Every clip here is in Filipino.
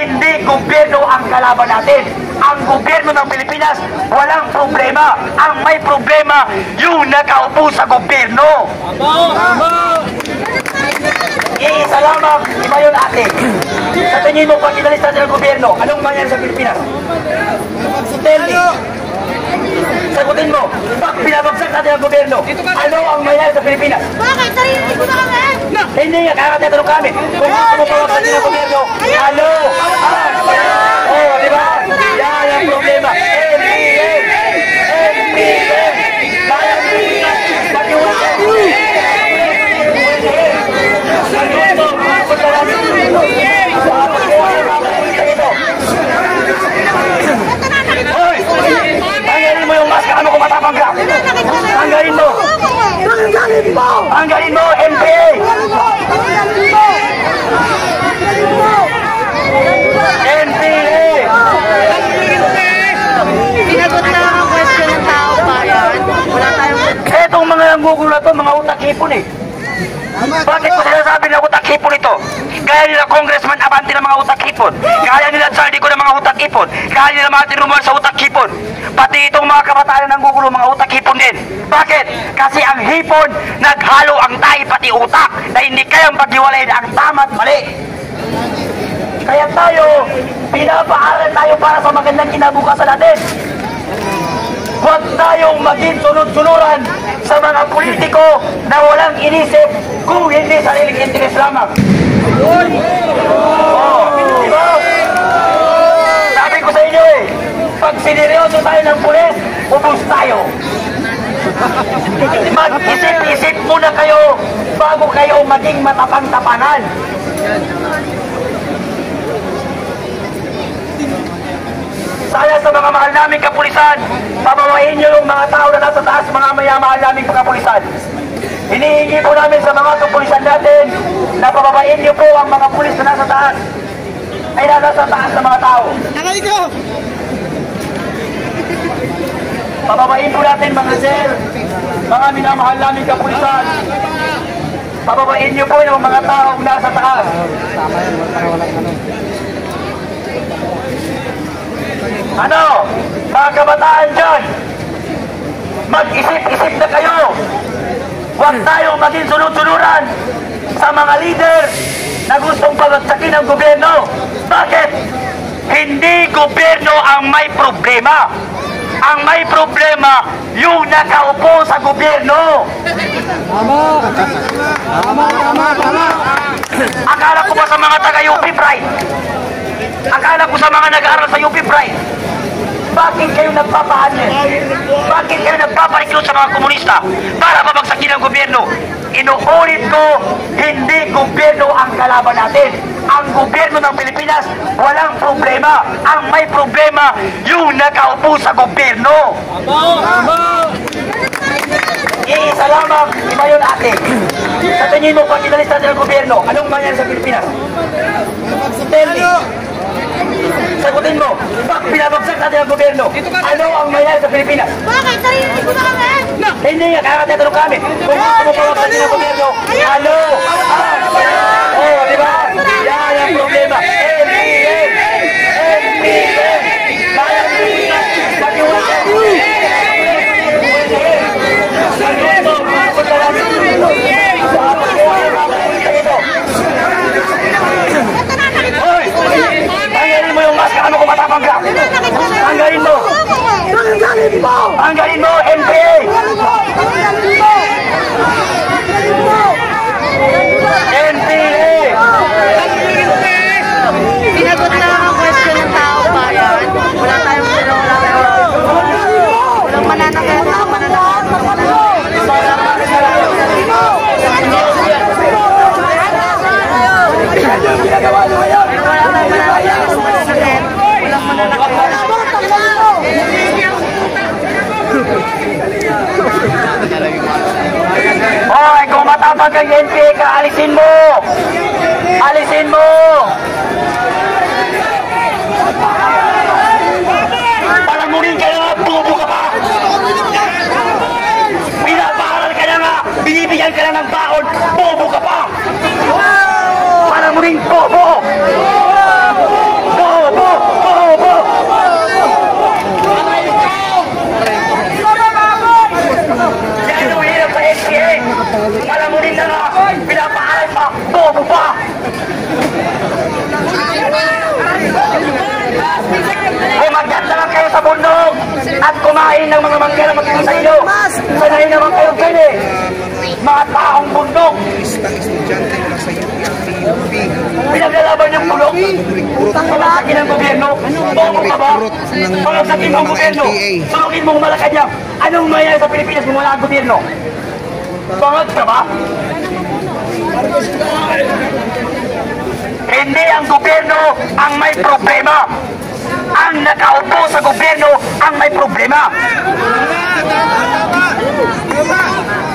hindi gobyerno ang kalaban natin. Ang gobyerno ng Pilipinas, walang problema. Ang may problema, yung nakaupo sa gobyerno. Iisa lamang, iba yun ate. Sa tingin mo, pag inalis natin ang gobyerno, anong mangyari sa Pilipinas? Tell me. Sagutin mo, pag pinabagsak natin ang gobyerno, ano ang mangyari sa Pilipinas? Bakit? Sarili ko na kami! Hindi nga, kakatanong kami. Kung gusto mo pabagsak natin ang gobyerno, ano? Oh, di ba? Yan ang problema. MPN! MPN! Kaya Pilipinas, pag-iwasan! Hoy! Tanggalin mo yung mask, ano kung matapang ka? Tanggalin mo! Tanggalin mo, MPA! MPA! Sinagot na ang question ng tao bayan. Wala tayong... Etong mga nanggugulo na to, mga utak-hipon eh. Bakit ko sinasabi na utak-hipon ito? Kaya nila Congressman Abante ng mga utak-hipon. Kaya nila Saldico ng mga utak-hipon. Kaya nila Martin Romualdez sa utak-hipon. Pati itong mga kabataan ng gugulo, mga utak-hipon din. Bakit? Kasi ang hipon, naghalo ang tayo pati utak na hindi kayang paghiwalayin ang tama at mali. Kaya tayo, pinapaaral tayo para sa magandang kinabukasan natin. Huwag tayong maging sunod-sunuran sa mga politiko na walang inisip kung hindi sariling interes lamang. Oh, diba? Sabi ko sa inyo eh, pag sineryoso tayo ng pulis, ubus tayo. Mag-isip-isip muna kayo bago kayo maging matapang-tapanan. Sana sa mga mahal naming kapulisan, pabawain nyo yung mga tao na nasa taas, mga mahal naming kapulisan. Hinihingi po namin sa mga kapulisan natin na pabawain nyo po ang mga pulis na nasa taas. Ay nasa taas ng mga tao. Pabawain po natin mga sir, mga minamahal naming kapulisan. Pabawain nyo po yung mga tao nasa taas. Ano? Mga kabataan dyan, mag-isip-isip na kayo. Huwag tayong maging sunod-sunuran sa mga leader na gustong pagagsakin ng gobyerno. Bakit? Hindi gobyerno ang may problema. Ang may problema, yung nakaupo sa gobyerno. Tama. Akala ko ba sa mga taga-UP Pride? Akala ko sa mga nag-aaral sa UP Pride? Bakit kayo nagpapahanin? Bakit kayo nagpapareklute sa mga komunista para babagsakin ang gobyerno? Inuulit ko, hindi gobyerno ang kalaban natin. Ang gobyerno ng Pilipinas, walang problema. Ang may problema, yung nakaupo sa gobyerno. Iisa lamang, iba yun ate. Sa tingin mo, pag inalis natin ang gobyerno, anong mangyari sa Pilipinas? Tell me. Sagutin mo, pag pinabagsak natin ang gobyerno, ano ang mangyari sa Pilipinas? Bakit? Sarili ko na kami! Hindi nga, kakatanong kami. Kung gusto mo pabagsak natin ang gobyerno, ano? Oh, di ba? Yan ang problema. MPN! MPN! Kaya Pilipinas, pag-iwasan! Hoy! Tanggalin mo yung mask, ano kung matapang ka? Tanggalin mo! Tanggalin mo, MPA! MPA! at kumain ng mga mangga na magiging sa inyo. Sanay naman kayo pwede. Mga taong bundok. Pinaglalaban yung bulok. Pagsakin ng gobyerno. Bobo ka ba? Pagsakin ng gobyerno. Sulungin mong Malacanang. Anong mayayari sa Pilipinas kung wala ang gobyerno? Bangag ka ba? Hindi ang gobyerno ang may problema. Ang nakaupo sa gobyerno ang may problema.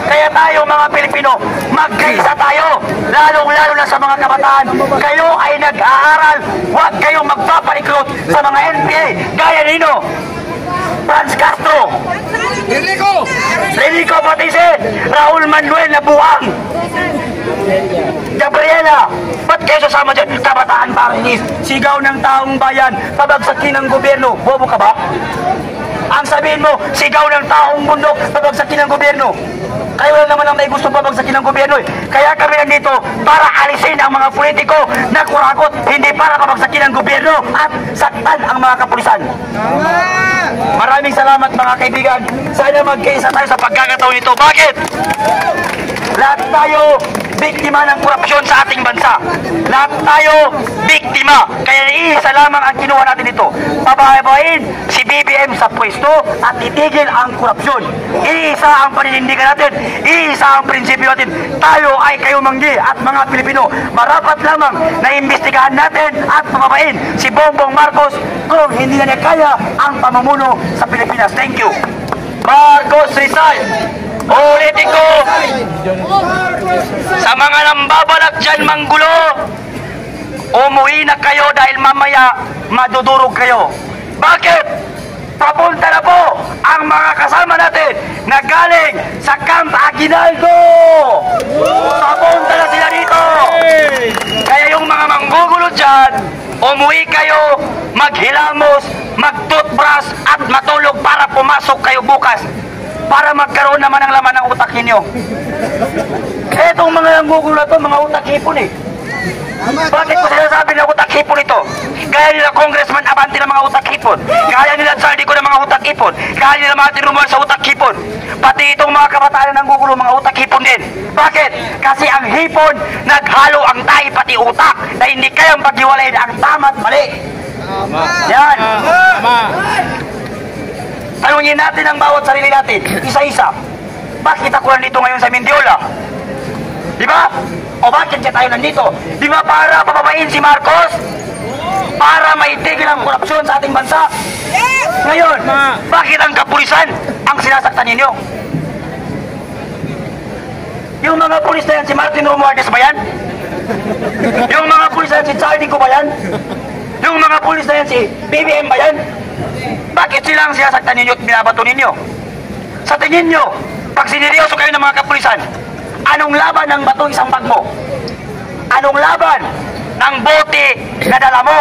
Kaya tayo mga Pilipino, magkaisa tayo, lalong-lalo na sa mga kabataan. Kayo ay nag-aaral, huwag kayong magpapariklot sa mga NPA. Gaya nino, Franz Castro, Renico Patisin, Raul Manuel Nabuang, Gabriela. Ba't kayo sasama dyan? Kabataan Parinis, sigaw ng taong bayan, pabagsakin ng gobyerno. Bobo ka ba? Ang sabihin mo, sigaw ng taong bundok, pabagsakin ng gobyerno. Kayo lang naman ang may gusto pabagsakin ng gobyerno eh. Kaya kami nandito para alisin ang mga politiko na kurakot, hindi para pabagsakin ng gobyerno at saktan ang mga kapulisan. Maraming salamat mga kaibigan. Sana magkaisa tayo sa pagkakataon nito. Bakit? Lahat tayo biktima ng korupsyon sa ating bansa. Lahat tayo biktima. Kaya iisa lamang ang kinuha natin ito. Pababain si BBM sa pwesto at itigil ang korupsyon. Iisa ang paninindigan natin. Iisa ang prinsipyo natin. Tayo ay kayo manggi at mga Pilipino. Marapat lamang na imbestigahan natin at pababain si Bongbong Marcos kung hindi na niya kaya ang pamumuno sa Pilipinas. Thank you. Marcos resign. Ulitin ko, sa mga nambabalak dyan manggulo, umuwi na kayo dahil mamaya madudurog kayo. Bakit? Papunta na po ang mga kasama natin na galing sa Camp Aguinaldo. Papunta na sila dito. Kaya yung mga manggugulo dyan, umuwi kayo, maghilamos, mag-toothbrush at matulog para pumasok kayo bukas. Para magkaroon naman ng laman ng utak ninyo. Etong mga nanggugulo na ito, mga utak hipon eh. Bakit ko sinasabi na utak hipon ito? Gaya nila Congressman Abante ng mga utak hipon. Gaya nila Saldico ng mga utak hipon. Gaya nila Martin Romualdez sa utak hipon. Pati itong mga kabataan na nanggugulo, mga utak hipon din. Bakit? Kasi ang hipon, naghalo ang tayo pati utak na hindi kayang paghiwalayin ang tama at mali. Yan. Tanungin natin ang bawat sarili natin, isa-isa. Bakit ako nandito ngayon sa Mendiola? Di ba? O bakit siya tayo nandito? Di ba para papabain si Marcos? Para maitigil ang korupsyon sa ating bansa? Ngayon, bakit ang kapulisan ang sinasaktan ninyo? Yung mga pulis na yan, si Martin Romualdez ba yan? Yung mga pulis na yan, si Saldico ba yan? Yung mga pulis na yan, si BBM ba yan? Bakit silang sinasaktan ninyo at binabato ninyo? Sa tingin nyo, pag sineryoso kayo ng mga kapulisan, anong laban ng bato isang bag mo? Anong laban ng bote na dala mo?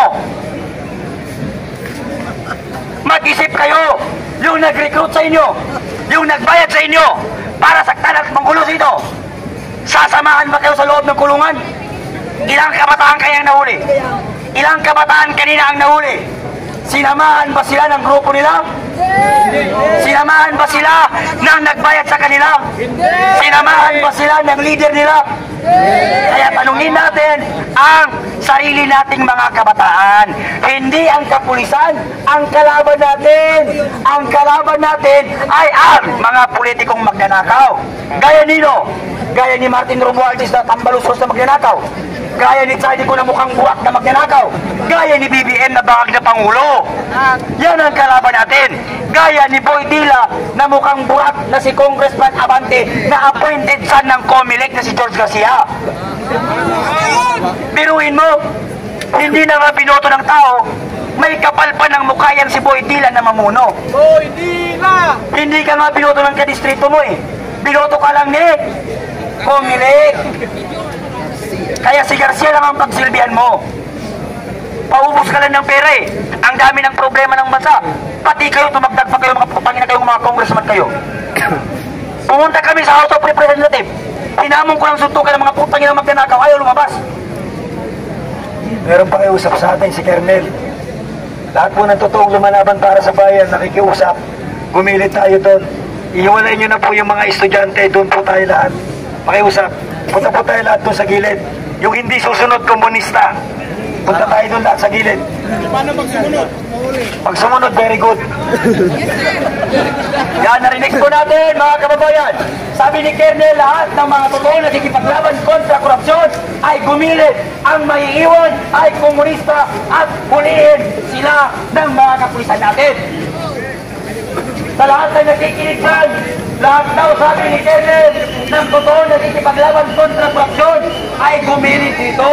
Mag-isip kayo, yung nag-recruit sa inyo, yung nagbayad sa inyo, para saktan at manggulo dito. Sasamahan ba kayo sa loob ng kulungan? Ilang kabataan kayang nahuli? Ilang kabataan kanina ang nahuli? Sinamahan ba sila ng grupo nila? Sinamahan ba sila ng nagbayad sa kanila? Sinamahan ba sila ng leader nila? Kaya tanungin natin ang sarili nating mga kabataan. Hindi ang kapulisan ang kalaban natin. Ang kalaban natin ay ang mga politikong magnanakaw. Gaya nino? Gaya ni Martin Romualdez na tambalusos na magnanakaw. Gaya ni Saldico na mukhang buwak na magnanakaw. Gaya ni BBM na bangag na Pangulo. Yan ang kalaban natin. Gaya ni Boy Dila na mukhang buwak na si Congressman Abante na appointed son ng COMELEC na si George Garcia. Biruin mo, hindi na nga binoto ng tao, may kapal pa ng mukha yan si Boy Dila na mamuno. Boy Dila! Hindi ka nga binoto ng kadistrito mo eh. Binoto ka lang ni COMELEC. Kaya si Garcia lang ang pagsilbihan mo. Paubos ka lang ng pera eh. Ang dami ng problema ng bansa. Pati kayo, tumagdag pa kayo, mga putangin na kayo, mga congressman kayo. Pumunta kami sa House of Representatives. Hinamon ko ng suntukan ng mga putangin na magnanakaw. Ayaw lumabas. Meron pa kayo usap sa atin si Kernel. Lahat po ng totoong lumalaban para sa bayan, nakikiusap. gumilit tayo doon. Ihiwalay nyo na po yung mga estudyante, doon po tayo lahat. Pakiusap, punta po tayo lahat doon sa gilid. Yung hindi susunod komunista, punta tayo doon lahat sa gilid. Paano pag sumunod? Pag sumunod, very good. Yan, narinig po natin mga kababayan. Sabi ni Kernel, lahat ng mga totoong nakikipaglaban kontra korupsyon ay gumilit. Ang maiiwan ay komunista at huliin sila ng mga kapulisan natin. Sa lahat na nakikinig dyan, lahat daw sabi ni Kernel ng totoong nakikipaglaban kontra korupsyon ay gumilit dito.